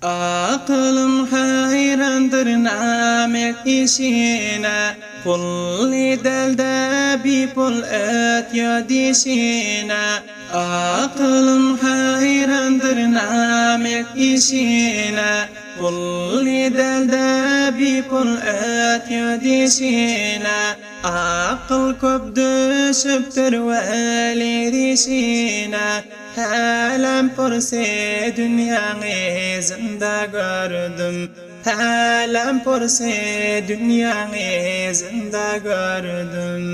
Aklım hayrandır namet işine, pulli delde bir pul ötüyor dişine. Aklım hayrandır namet işine, pulli delde bir pul ötüyor dişine. Akıl köp düşüptür veli dişine, Halam porse dünyanı zında gördüm, halam porse dünyanı zında gördüm.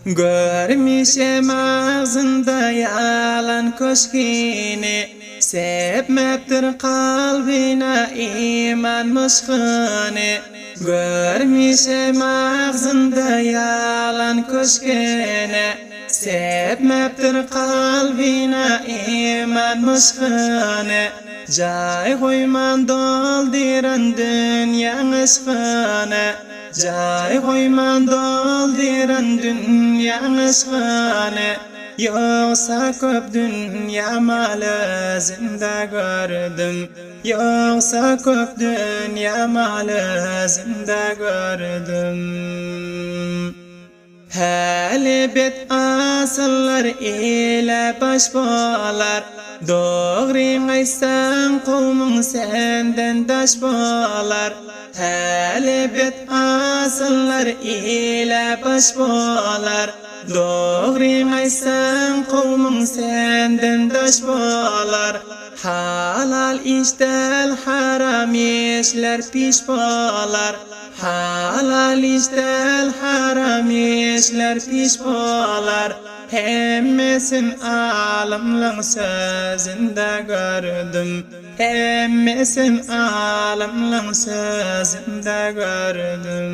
Görmüşem ağzında yalan köşkini, sepmeptir kalbine iman muşkini. Görmüşem ağzında yalan köşkini, sepmeptir kalbine iman muşkini. Jay koyman doldiran dünya ışkini, Jay koyman doldiran dünya ışkini. Yoksa köp dünya malı zinda gördüm, Yoksa köp dünya malı zinda gördüm. Halibet asıllar ile baş bolar, Doğru aysan kavmin senden daş bolar. Halibet asıllar ile baş bolar, Doğru aysan kavmin senden daş bolar. Halal iştel haram işler piş bolar, Halal iştel haram işler piş bolar. Hemmesin alamlan sözünde gördüm, Hemmesin alamlan sözünde gördüm.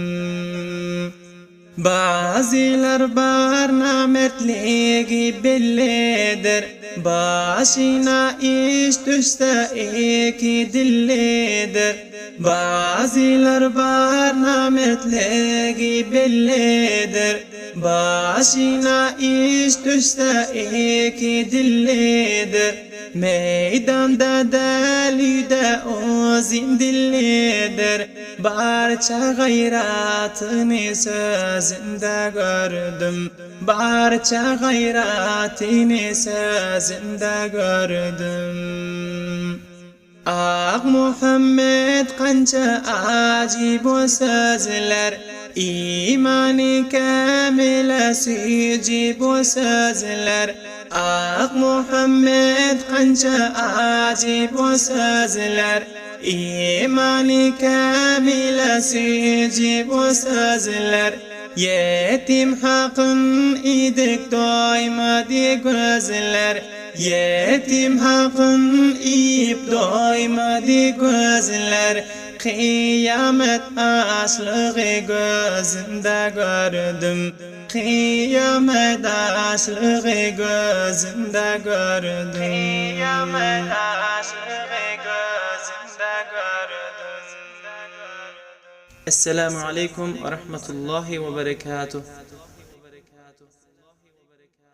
Bazılar bar namertligi bellidir, Başına iş düşse iki dillidir. Bazılar bar namertligi bellidir, Başına iş düşse iki dillidir. Meydanda delide o zindillidir, Barça gayratını sözünde gördüm, Barça gayratını sözünde gördüm. Ah Muhammed kanca acib o sözler, İmani kamile sücib o sözler. Ah Muhammed kanca acib o sözler, İmani kamile sücib o sözler. Yetim hakkın idik doymadı gözler, Yetim hakkın iyip doymadı gözler. Kıyamet aslığı gözümde gördüm, Kıyamet aslığı gözümde gördüm, Kıyamet aslığı gözümde gördüm. Esselamu aleyküm ve rahmetullahi ve berekatuhu.